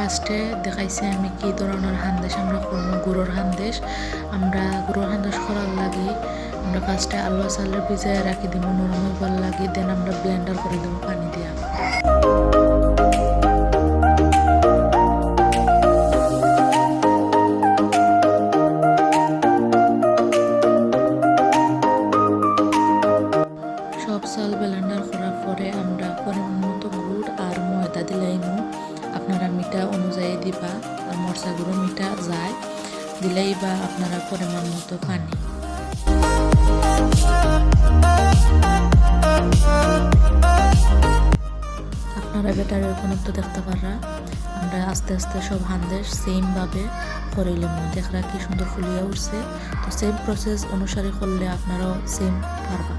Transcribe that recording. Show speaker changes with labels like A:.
A: ফার্স্টে দেখাইছি আমি কি ধরনের হান্দেশ আমরা করবো। গুঁড়োর হান্দেশ করার লাগে আমরা ফার্স্টে আলু চালের ভিজায় রাখি দিব নরম হইবার লাগে, দেন আমরা ব্লেন্ডার করে দেবো পানি দিয়া। সব চাল ব্লেন্ডার করার পরে আমরা পরিমাণ মতো গুড় আর ময়দা দিলাইমু। আপনারা মিঠা অনুযায়ী দিবা, আর মরচা গুঁড়ো মিঠা যায় দিলেই বা আপনারা পরিমাণ মতো পানি। আপনারা ব্যাটারের ঘনত্ব দেখতে পারা আমরা আস্তে আস্তে সব হান্দেশ সেমভাবে করিলাম। দেখরা কি সুন্দর ফুলিয়ে উঠছে। তো সেম প্রসেস অনুসারে করলে আপনারাও সেম পারবা।